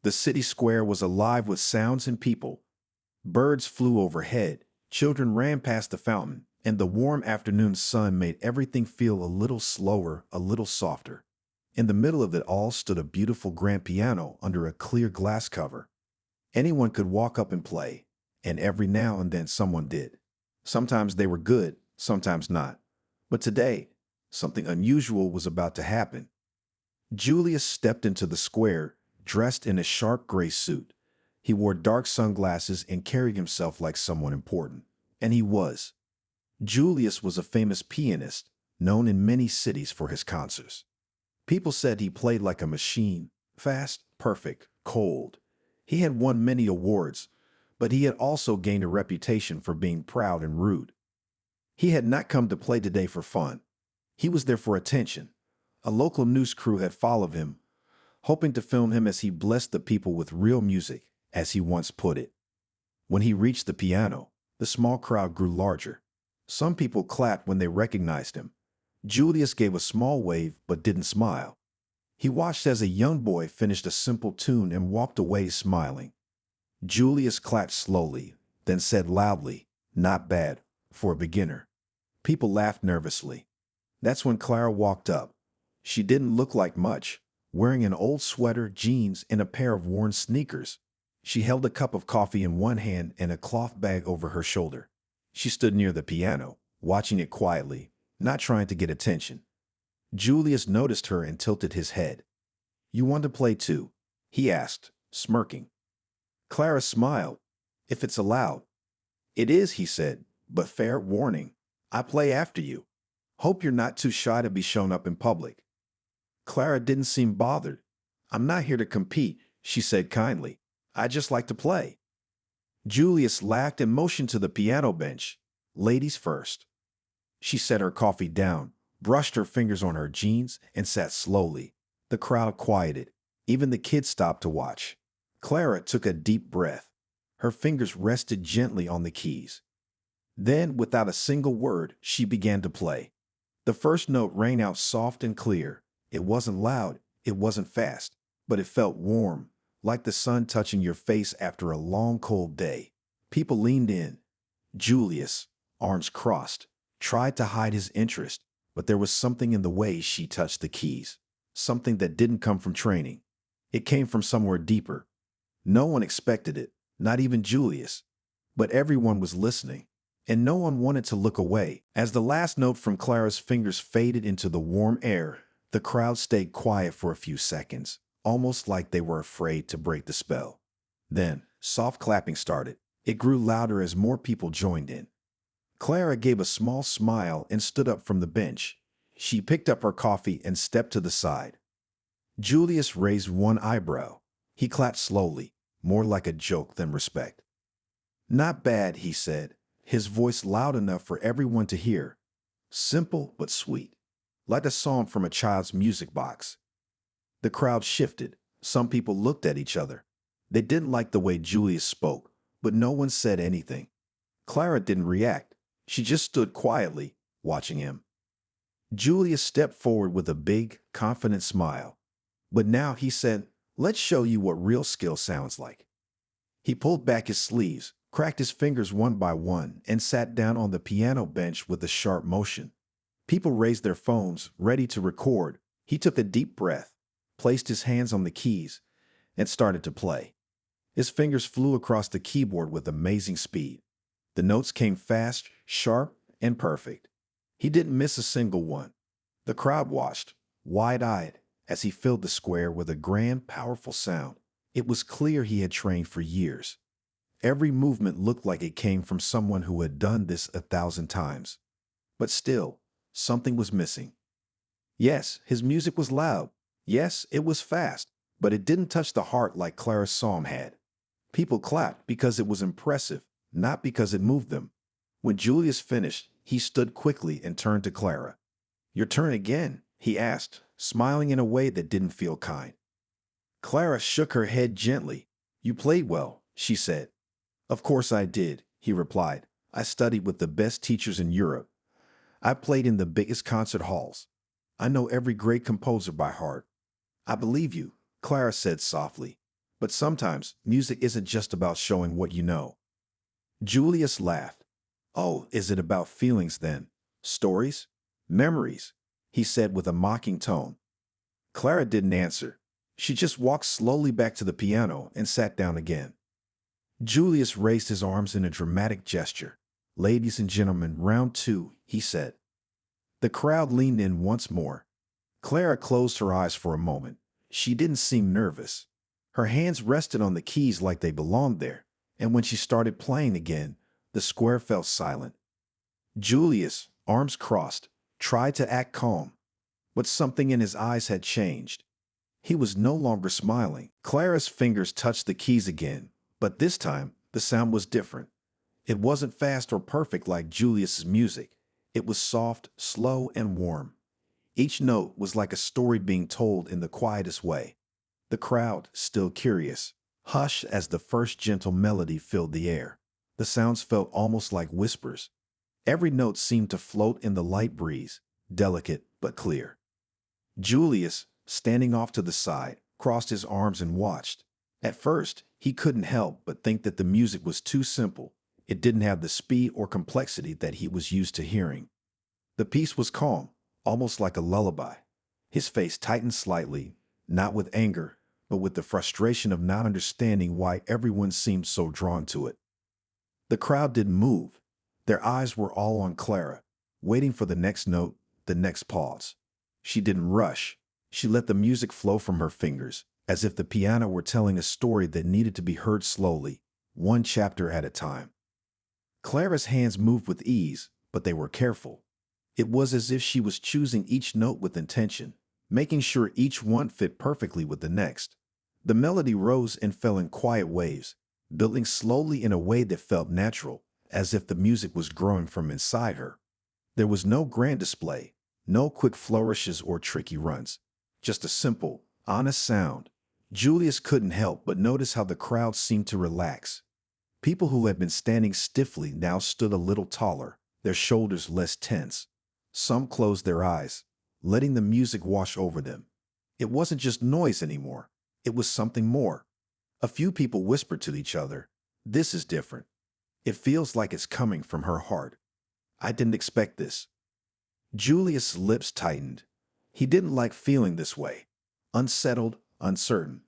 The city square was alive with sounds and people. Birds flew overhead, children ran past the fountain, and the warm afternoon sun made everything feel a little slower, a little softer. In the middle of it all stood a beautiful grand piano under a clear glass cover. Anyone could walk up and play, and every now and then someone did. Sometimes they were good, sometimes not. But today, something unusual was about to happen. Julius stepped into the square, dressed in a sharp gray suit. He wore dark sunglasses and carried himself like someone important. And he was. Julius was a famous pianist, known in many cities for his concerts. People said he played like a machine, fast, perfect, cold. He had won many awards, but he had also gained a reputation for being proud and rude. He had not come to play today for fun. He was there for attention. A local news crew had followed him, hoping to film him as he blessed the people with real music, as he once put it. When he reached the piano, the small crowd grew larger. Some people clapped when they recognized him. Julius gave a small wave but didn't smile. He watched as a young boy finished a simple tune and walked away smiling. Julius clapped slowly, then said loudly, "Not bad, for a beginner." People laughed nervously. That's when Clara walked up. She didn't look like much, wearing an old sweater, jeans, and a pair of worn sneakers. She held a cup of coffee in one hand and a cloth bag over her shoulder. She stood near the piano, watching it quietly, not trying to get attention. Julius noticed her and tilted his head. "You want to play too?" he asked, smirking. Clara smiled. "If it's allowed." "It is," he said, "but fair warning. I play after you. Hope you're not too shy to be shown up in public." Clara didn't seem bothered. "I'm not here to compete," she said kindly. "I just like to play." Julius laughed and motioned to the piano bench. "Ladies first." She set her coffee down, brushed her fingers on her jeans, and sat slowly. The crowd quieted. Even the kids stopped to watch. Clara took a deep breath. Her fingers rested gently on the keys. Then, without a single word, she began to play. The first note rang out soft and clear. It wasn't loud, it wasn't fast, but it felt warm, like the sun touching your face after a long, cold day. People leaned in. Julius, arms crossed, tried to hide his interest, but there was something in the way she touched the keys, something that didn't come from training. It came from somewhere deeper. No one expected it, not even Julius. But everyone was listening, and no one wanted to look away. As the last note from Clara's fingers faded into the warm air, the crowd stayed quiet for a few seconds, almost like they were afraid to break the spell. Then, soft clapping started. It grew louder as more people joined in. Clara gave a small smile and stood up from the bench. She picked up her coffee and stepped to the side. Julius raised one eyebrow. He clapped slowly, more like a joke than respect. "Not bad," he said, his voice loud enough for everyone to hear. Simple but sweet, like a song from a child's music box. The crowd shifted. Some people looked at each other. They didn't like the way Julius spoke, but no one said anything. Clara didn't react. She just stood quietly, watching him. Julius stepped forward with a big, confident smile. But now he said, "Let's show you what real skill sounds like." He pulled back his sleeves, cracked his fingers one by one, and sat down on the piano bench with a sharp motion. People raised their phones, ready to record. He took a deep breath, placed his hands on the keys, and started to play. His fingers flew across the keyboard with amazing speed. The notes came fast, sharp, and perfect. He didn't miss a single one. The crowd watched, wide-eyed, as he filled the square with a grand, powerful sound. It was clear he had trained for years. Every movement looked like it came from someone who had done this 1,000 times. But still, something was missing. Yes, his music was loud. Yes, it was fast, but it didn't touch the heart like Clara's psalm had. People clapped because it was impressive, not because it moved them. When Julius finished, he stood quickly and turned to Clara. "Your turn again," he asked, smiling in a way that didn't feel kind. Clara shook her head gently. "You played well," she said. "Of course I did," he replied. "I studied with the best teachers in Europe. I played in the biggest concert halls. I know every great composer by heart." "I believe you," Clara said softly. But sometimes music isn't just about showing what you know. Julius laughed. Oh, is it about feelings then? Stories? Memories? He said with a mocking tone. Clara didn't answer. She just walked slowly back to the piano and sat down again. Julius raised his arms in a dramatic gesture. Ladies and gentlemen, round two, he said. The crowd leaned in once more. Clara closed her eyes for a moment. She didn't seem nervous. Her hands rested on the keys like they belonged there, and when she started playing again, the square fell silent. Julius, arms crossed, tried to act calm, but something in his eyes had changed. He was no longer smiling. Clara's fingers touched the keys again, but this time the sound was different. It wasn't fast or perfect like Julius's music. It was soft, slow, and warm. Each note was like a story being told in the quietest way. The crowd, still curious, hushed as the first gentle melody filled the air. The sounds felt almost like whispers. Every note seemed to float in the light breeze, delicate but clear. Julius, standing off to the side, crossed his arms and watched. At first, he couldn't help but think that the music was too simple. It didn't have the speed or complexity that he was used to hearing. The piece was calm, almost like a lullaby. His face tightened slightly, not with anger, but with the frustration of not understanding why everyone seemed so drawn to it. The crowd didn't move. Their eyes were all on Clara, waiting for the next note, the next pause. She didn't rush. She let the music flow from her fingers, as if the piano were telling a story that needed to be heard slowly, one chapter at a time. Clara's hands moved with ease, but they were careful. It was as if she was choosing each note with intention, making sure each one fit perfectly with the next. The melody rose and fell in quiet waves, building slowly in a way that felt natural, as if the music was growing from inside her. There was no grand display, no quick flourishes or tricky runs, just a simple, honest sound. Julius couldn't help but notice how the crowd seemed to relax. People who had been standing stiffly now stood a little taller, their shoulders less tense. Some closed their eyes, letting the music wash over them. It wasn't just noise anymore. It was something more. A few people whispered to each other, "This is different. It feels like it's coming from her heart. I didn't expect this." Julius' lips tightened. He didn't like feeling this way, unsettled, uncertain.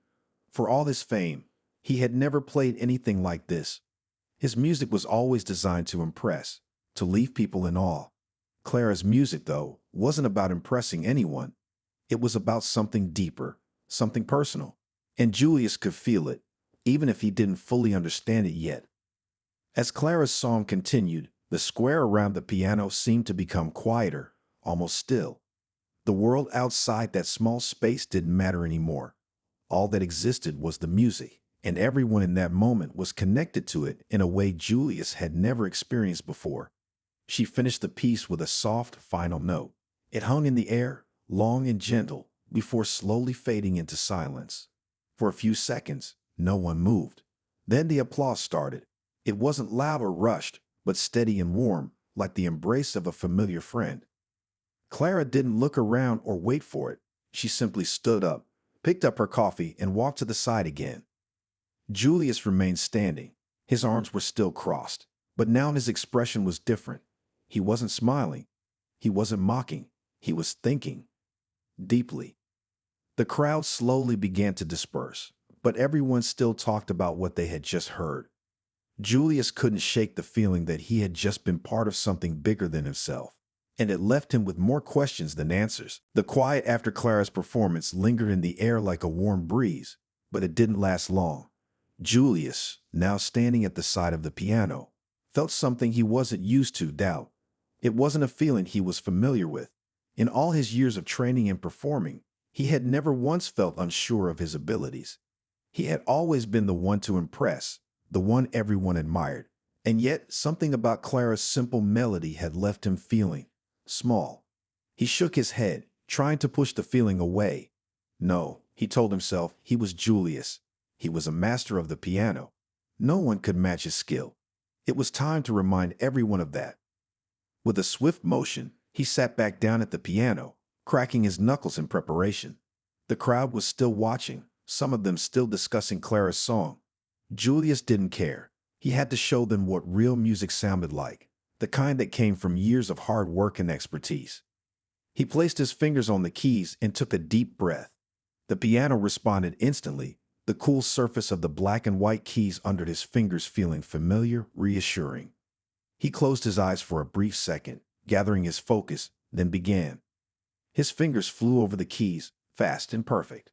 For all his fame, he had never played anything like this. His music was always designed to impress, to leave people in awe. Clara's music, though, wasn't about impressing anyone. It was about something deeper, something personal. And Julius could feel it, even if he didn't fully understand it yet. As Clara's song continued, the square around the piano seemed to become quieter, almost still. The world outside that small space didn't matter anymore. All that existed was the music, and everyone in that moment was connected to it in a way Julius had never experienced before. She finished the piece with a soft, final note. It hung in the air, long and gentle, before slowly fading into silence. For a few seconds, no one moved. Then the applause started. It wasn't loud or rushed, but steady and warm, like the embrace of a familiar friend. Clara didn't look around or wait for it. She simply stood up, picked up her coffee, and walked to the side again. Julius remained standing. His arms were still crossed, but now his expression was different. He wasn't smiling. He wasn't mocking. He was thinking deeply. The crowd slowly began to disperse, but everyone still talked about what they had just heard. Julius couldn't shake the feeling that he had just been part of something bigger than himself, and it left him with more questions than answers. The quiet after Clara's performance lingered in the air like a warm breeze, but it didn't last long. Julius, now standing at the side of the piano, felt something he wasn't used to, doubt. It wasn't a feeling he was familiar with. In all his years of training and performing, he had never once felt unsure of his abilities. He had always been the one to impress, the one everyone admired. And yet, something about Clara's simple melody had left him feeling small. He shook his head, trying to push the feeling away. No, he told himself, he was Julius. He was a master of the piano. No one could match his skill. It was time to remind everyone of that. With a swift motion, he sat back down at the piano, cracking his knuckles in preparation. The crowd was still watching, some of them still discussing Clara's song. Julius didn't care. He had to show them what real music sounded like, the kind that came from years of hard work and expertise. He placed his fingers on the keys and took a deep breath. The piano responded instantly, the cool surface of the black and white keys under his fingers feeling familiar, reassuring. He closed his eyes for a brief second, gathering his focus, then began. His fingers flew over the keys, fast and perfect.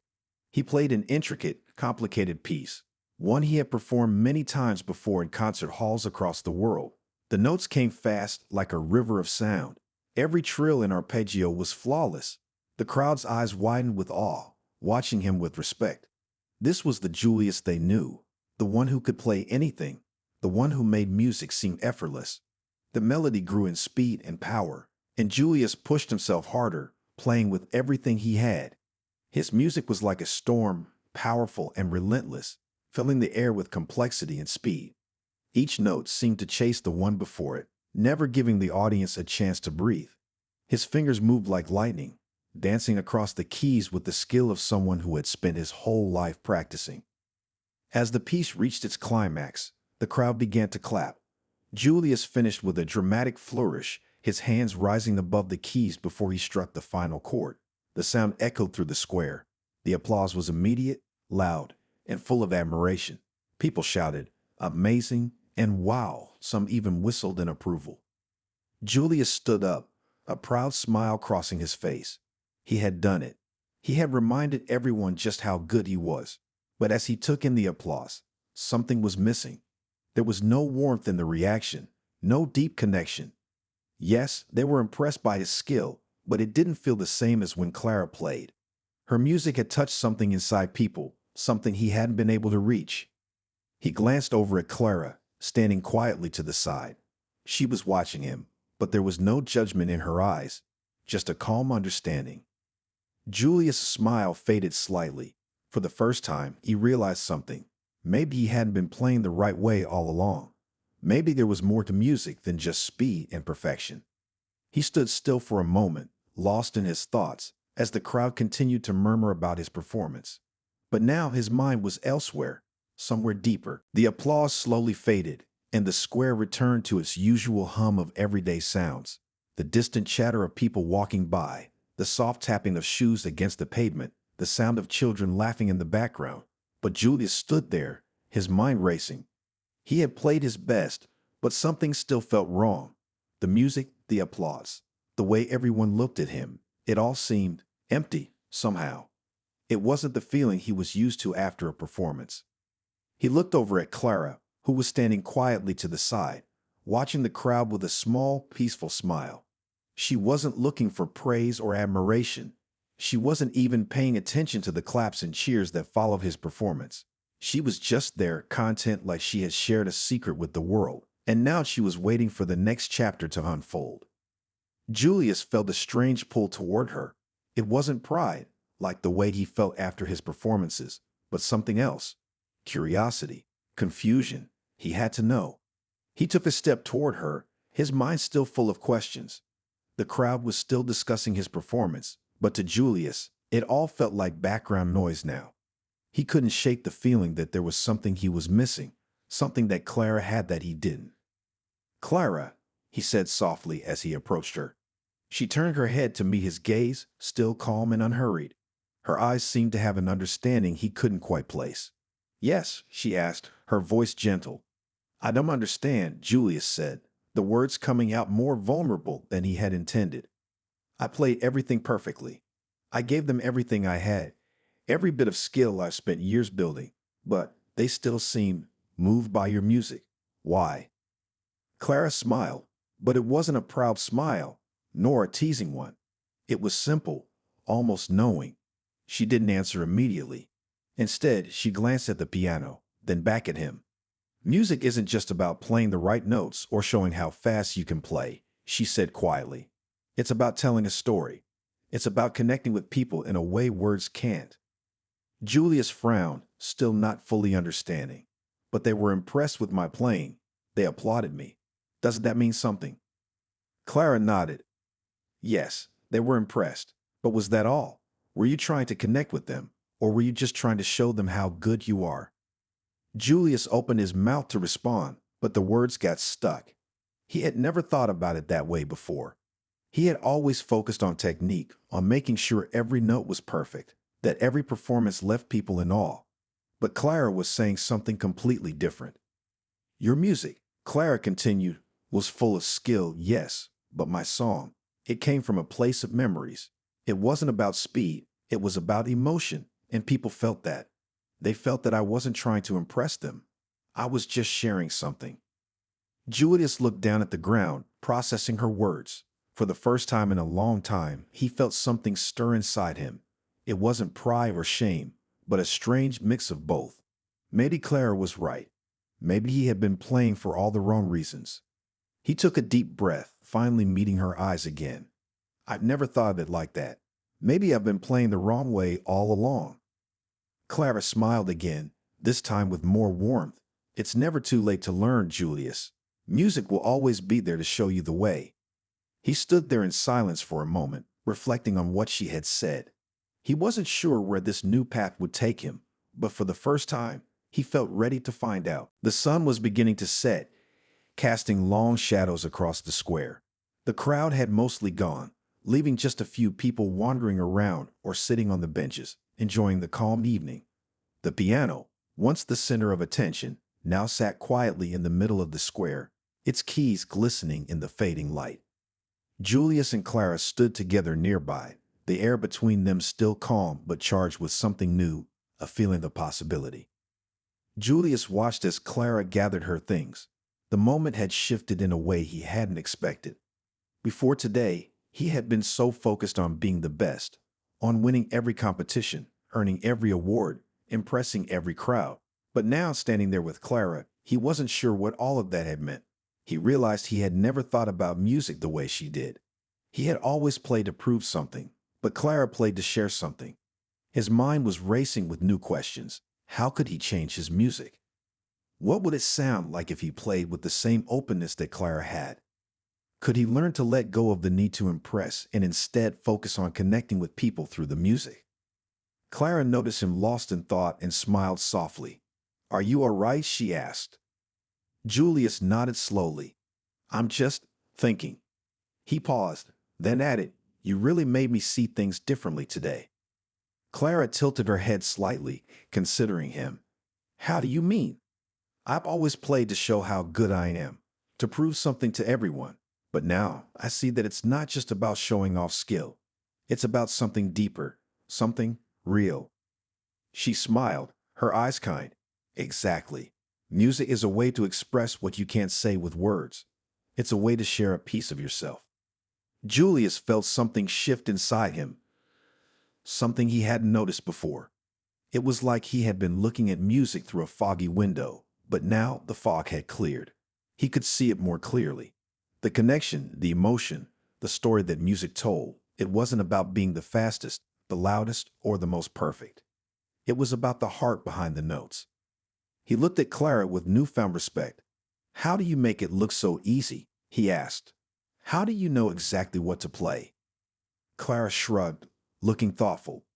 He played an intricate, complicated piece, one he had performed many times before in concert halls across the world. The notes came fast, like a river of sound. Every trill and arpeggio was flawless. The crowd's eyes widened with awe, watching him with respect. This was the Julius they knew, the one who could play anything, the one who made music seem effortless. The melody grew in speed and power, and Julius pushed himself harder, playing with everything he had. His music was like a storm, powerful and relentless, filling the air with complexity and speed. Each note seemed to chase the one before it, never giving the audience a chance to breathe. His fingers moved like lightning, dancing across the keys with the skill of someone who had spent his whole life practicing. As the piece reached its climax, the crowd began to clap. Julius finished with a dramatic flourish, his hands rising above the keys before he struck the final chord. The sound echoed through the square. The applause was immediate, loud, and full of admiration. People shouted, "Amazing," and "Wow," some even whistled in approval. Julius stood up, a proud smile crossing his face. He had done it. He had reminded everyone just how good he was. But as he took in the applause, something was missing. There was no warmth in the reaction, no deep connection. Yes, they were impressed by his skill, but it didn't feel the same as when Clara played. Her music had touched something inside people, something he hadn't been able to reach. He glanced over at Clara, standing quietly to the side. She was watching him, but there was no judgment in her eyes, just a calm understanding. Julius' smile faded slightly. For the first time, he realized something. Maybe he hadn't been playing the right way all along. Maybe there was more to music than just speed and perfection. He stood still for a moment, lost in his thoughts, as the crowd continued to murmur about his performance. But now his mind was elsewhere, somewhere deeper. The applause slowly faded, and the square returned to its usual hum of everyday sounds. The distant chatter of people walking by, the soft tapping of shoes against the pavement, the sound of children laughing in the background. But Julius stood there, his mind racing. He had played his best, but something still felt wrong. The music, the applause, the way everyone looked at him, it all seemed empty, somehow. It wasn't the feeling he was used to after a performance. He looked over at Clara, who was standing quietly to the side, watching the crowd with a small, peaceful smile. She wasn't looking for praise or admiration. She wasn't even paying attention to the claps and cheers that followed his performance. She was just there, content like she had shared a secret with the world, and now she was waiting for the next chapter to unfold. Julius felt a strange pull toward her. It wasn't pride, like the way he felt after his performances, but something else. Curiosity, confusion. He had to know. He took a step toward her, his mind still full of questions. The crowd was still discussing his performance, but to Julius, it all felt like background noise now. He couldn't shake the feeling that there was something he was missing, something that Clara had that he didn't. "Clara," he said softly as he approached her. She turned her head to meet his gaze, still calm and unhurried. Her eyes seemed to have an understanding he couldn't quite place. "Yes," she asked, her voice gentle. "I don't understand," Julius said, the words coming out more vulnerable than he had intended. "I played everything perfectly. I gave them everything I had, every bit of skill I've spent years building, but they still seemed moved by your music. Why?" Clara smiled, but it wasn't a proud smile, nor a teasing one. It was simple, almost knowing. She didn't answer immediately. Instead, she glanced at the piano, then back at him. "Music isn't just about playing the right notes or showing how fast you can play," she said quietly. "It's about telling a story. It's about connecting with people in a way words can't." Julius frowned, still not fully understanding. "But they were impressed with my playing. They applauded me. Doesn't that mean something?" Clara nodded. "Yes, they were impressed. But was that all? Were you trying to connect with them? Or were you just trying to show them how good you are? Julius opened his mouth to respond, but the words got stuck. He had never thought about it that way before. He had always focused on technique, on making sure every note was perfect, that every performance left people in awe. But Clara was saying something completely different. Your music, Clara continued, was full of skill, yes, but my song, it came from a place of memories. It wasn't about speed, it was about emotion, and people felt that. They felt that I wasn't trying to impress them. I was just sharing something. Julius looked down at the ground, processing her words. For the first time in a long time, he felt something stir inside him. It wasn't pride or shame, but a strange mix of both. Maybe Clara was right. Maybe he had been playing for all the wrong reasons. He took a deep breath, finally meeting her eyes again. I've never thought of it like that. Maybe I've been playing the wrong way all along. Clara smiled again, this time with more warmth. It's never too late to learn, Julius. Music will always be there to show you the way. He stood there in silence for a moment, reflecting on what she had said. He wasn't sure where this new path would take him, but for the first time, he felt ready to find out. The sun was beginning to set, casting long shadows across the square. The crowd had mostly gone, leaving just a few people wandering around or sitting on the benches, enjoying the calm evening. The piano, once the center of attention, now sat quietly in the middle of the square, its keys glistening in the fading light. Julius and Clara stood together nearby, the air between them still calm but charged with something new, a feeling of possibility. Julius watched as Clara gathered her things. The moment had shifted in a way he hadn't expected. Before today, he had been so focused on being the best, on winning every competition, earning every award, impressing every crowd. But now, standing there with Clara, he wasn't sure what all of that had meant. He realized he had never thought about music the way she did. He had always played to prove something, but Clara played to share something. His mind was racing with new questions. How could he change his music? What would it sound like if he played with the same openness that Clara had? Could he learn to let go of the need to impress and instead focus on connecting with people through the music? Clara noticed him lost in thought and smiled softly. "Are you all right?" she asked. Julius nodded slowly. "I'm just thinking." He paused, then added, "You really made me see things differently today." Clara tilted her head slightly, considering him. "How do you mean?" "I've always played to show how good I am, to prove something to everyone. But now I see that it's not just about showing off skill. It's about something deeper, something real." She smiled, her eyes kind. "Exactly. Music is a way to express what you can't say with words. It's a way to share a piece of yourself." Julius felt something shift inside him, something he hadn't noticed before. It was like he had been looking at music through a foggy window, but now the fog had cleared. He could see it more clearly. The connection, the emotion, the story that music told, it wasn't about being the fastest, the loudest, or the most perfect. It was about the heart behind the notes. He looked at Clara with newfound respect. "How do you make it look so easy?" he asked. "How do you know exactly what to play?" Clara shrugged, looking thoughtful.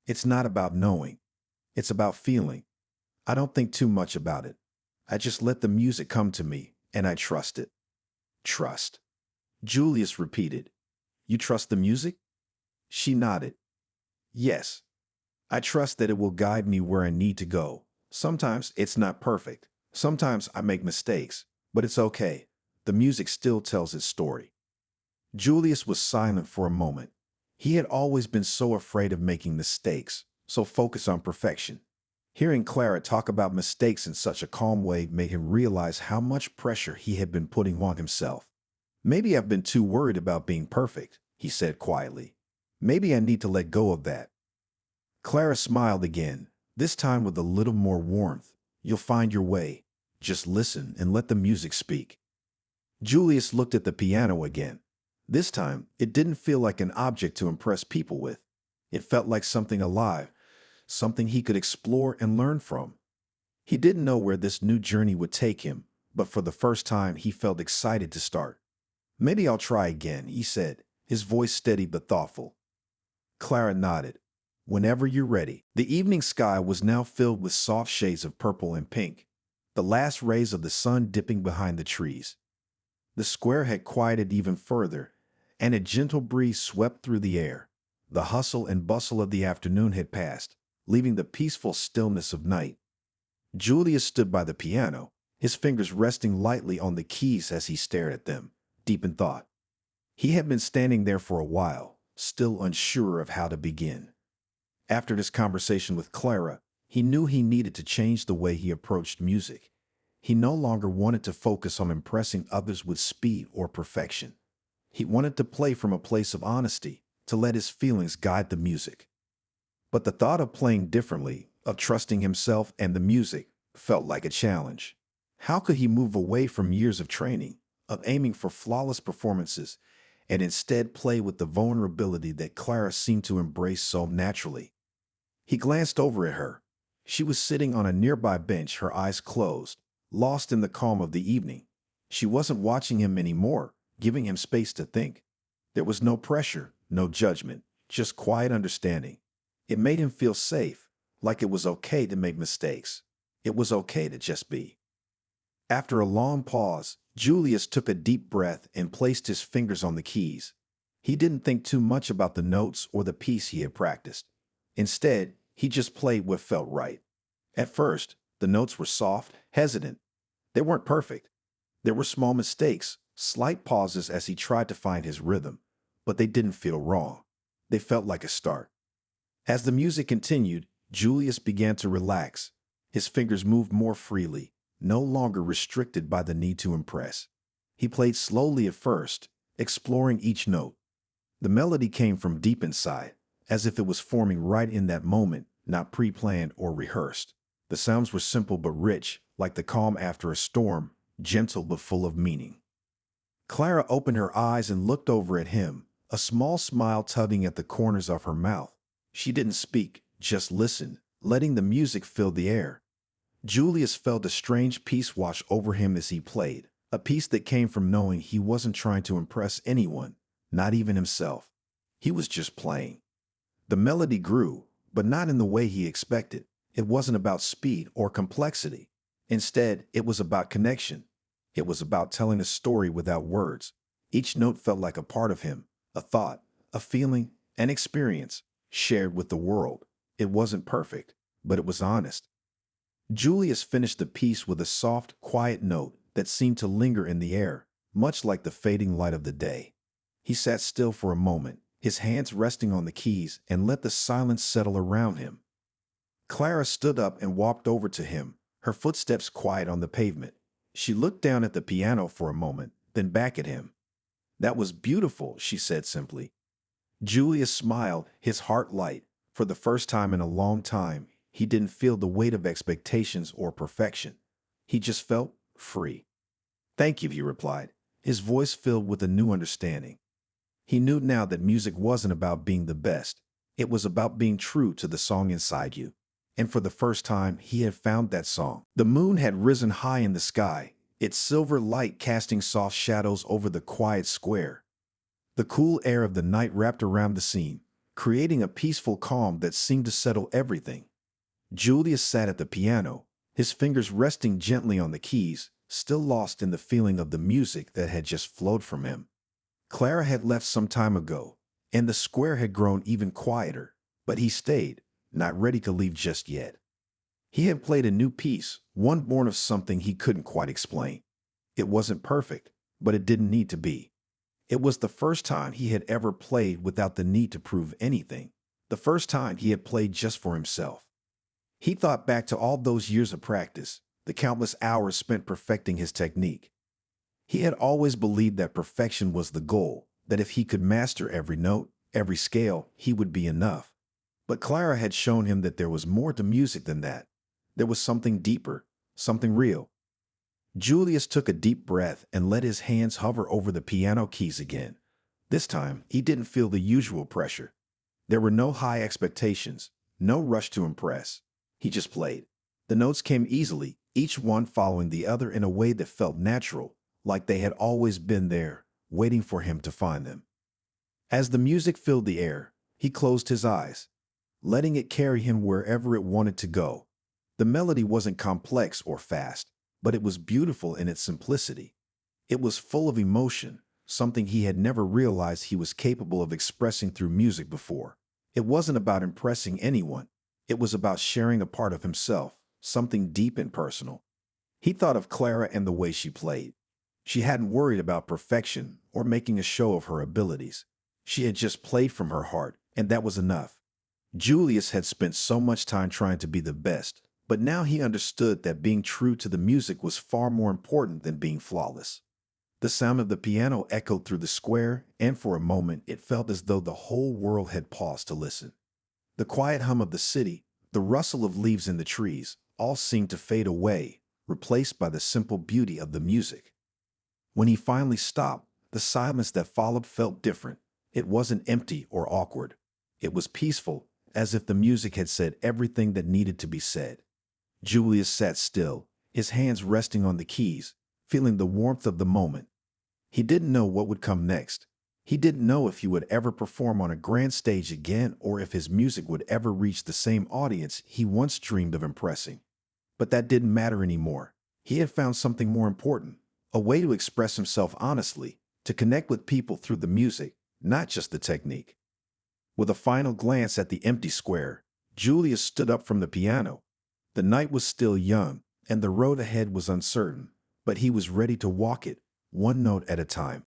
"It's not about knowing. It's about feeling. I don't think too much about it. I just let the music come to me, and I trust it." "Trust," Julius repeated. "You trust the music?" She nodded. "Yes. I trust that it will guide me where I need to go. Sometimes it's not perfect. Sometimes I make mistakes, but it's okay. The music still tells its story." Julius was silent for a moment. He had always been so afraid of making mistakes, so focused on perfection. Hearing Clara talk about mistakes in such a calm way made him realize how much pressure he had been putting on himself. "Maybe I've been too worried about being perfect," he said quietly. "Maybe I need to let go of that." Clara smiled again, this time with a little more warmth. "You'll find your way. Just listen and let the music speak." Julius looked at the piano again. This time, it didn't feel like an object to impress people with. It felt like something alive, something he could explore and learn from. He didn't know where this new journey would take him, but for the first time, he felt excited to start. "Maybe I'll try again," he said, his voice steady but thoughtful. Clara nodded. Whenever you're ready. The evening sky was now filled with soft shades of purple and pink, the last rays of the sun dipping behind the trees. The square had quieted even further, and a gentle breeze swept through the air. The hustle and bustle of the afternoon had passed, leaving the peaceful stillness of night. Julius stood by the piano, his fingers resting lightly on the keys as he stared at them, deep in thought. He had been standing there for a while, still unsure of how to begin. After this conversation with Clara, he knew he needed to change the way he approached music. He no longer wanted to focus on impressing others with speed or perfection. He wanted to play from a place of honesty, to let his feelings guide the music. But the thought of playing differently, of trusting himself and the music, felt like a challenge. How could he move away from years of training, of aiming for flawless performances, and instead play with the vulnerability that Clara seemed to embrace so naturally? He glanced over at her. She was sitting on a nearby bench, her eyes closed, lost in the calm of the evening. She wasn't watching him anymore, giving him space to think. There was no pressure, no judgment, just quiet understanding. It made him feel safe, like it was okay to make mistakes. It was okay to just be. After a long pause, Julius took a deep breath and placed his fingers on the keys. He didn't think too much about the notes or the piece he had practiced. Instead, he just played what felt right. At first, the notes were soft, hesitant. They weren't perfect. There were small mistakes, slight pauses as he tried to find his rhythm, but they didn't feel wrong. They felt like a start. As the music continued, Julius began to relax. His fingers moved more freely, no longer restricted by the need to impress. He played slowly at first, exploring each note. The melody came from deep inside, as if it was forming right in that moment, not pre-planned or rehearsed. The sounds were simple but rich, like the calm after a storm, gentle but full of meaning. Clara opened her eyes and looked over at him, a small smile tugging at the corners of her mouth. She didn't speak, just listened, letting the music fill the air. Julius felt a strange peace wash over him as he played, a peace that came from knowing he wasn't trying to impress anyone, not even himself. He was just playing. The melody grew, but not in the way he expected. It wasn't about speed or complexity. Instead, it was about connection. It was about telling a story without words. Each note felt like a part of him, a thought, a feeling, an experience, shared with the world. It wasn't perfect, but it was honest. Julius finished the piece with a soft, quiet note that seemed to linger in the air, much like the fading light of the day. He sat still for a moment, his hands resting on the keys, and let the silence settle around him. Clara stood up and walked over to him, her footsteps quiet on the pavement. She looked down at the piano for a moment, then back at him. "That was beautiful," she said simply. Julius smiled, his heart light. For the first time in a long time, he didn't feel the weight of expectations or perfection. He just felt free. "Thank you," he replied, his voice filled with a new understanding. He knew now that music wasn't about being the best. It was about being true to the song inside you. And for the first time, he had found that song. The moon had risen high in the sky, its silver light casting soft shadows over the quiet square. The cool air of the night wrapped around the scene, creating a peaceful calm that seemed to settle everything. Julius sat at the piano, his fingers resting gently on the keys, still lost in the feeling of the music that had just flowed from him. Clara had left some time ago, and the square had grown even quieter, but he stayed, not ready to leave just yet. He had played a new piece, one born of something he couldn't quite explain. It wasn't perfect, but it didn't need to be. It was the first time he had ever played without the need to prove anything, the first time he had played just for himself. He thought back to all those years of practice, the countless hours spent perfecting his technique. He had always believed that perfection was the goal, that if he could master every note, every scale, he would be enough. But Clara had shown him that there was more to music than that. There was something deeper, something real. Julius took a deep breath and let his hands hover over the piano keys again. This time, he didn't feel the usual pressure. There were no high expectations, no rush to impress. He just played. The notes came easily, each one following the other in a way that felt natural, like they had always been there, waiting for him to find them. As the music filled the air, he closed his eyes. letting it carry him wherever it wanted to go. The melody wasn't complex or fast, but it was beautiful in its simplicity. It was full of emotion, something he had never realized he was capable of expressing through music before. It wasn't about impressing anyone. It was about sharing a part of himself, something deep and personal. He thought of Clara and the way she played. She hadn't worried about perfection or making a show of her abilities. She had just played from her heart, and that was enough. Julius had spent so much time trying to be the best, but now he understood that being true to the music was far more important than being flawless. The sound of the piano echoed through the square, and for a moment it felt as though the whole world had paused to listen. The quiet hum of the city, the rustle of leaves in the trees, all seemed to fade away, replaced by the simple beauty of the music. When he finally stopped, the silence that followed felt different. It wasn't empty or awkward. It was peaceful, as if the music had said everything that needed to be said. Julius sat still, his hands resting on the keys, feeling the warmth of the moment. He didn't know what would come next. He didn't know if he would ever perform on a grand stage again or if his music would ever reach the same audience he once dreamed of impressing. But that didn't matter anymore. He had found something more important, a way to express himself honestly, to connect with people through the music, not just the technique. With a final glance at the empty square, Julius stood up from the piano. The night was still young, and the road ahead was uncertain, but he was ready to walk it, one note at a time.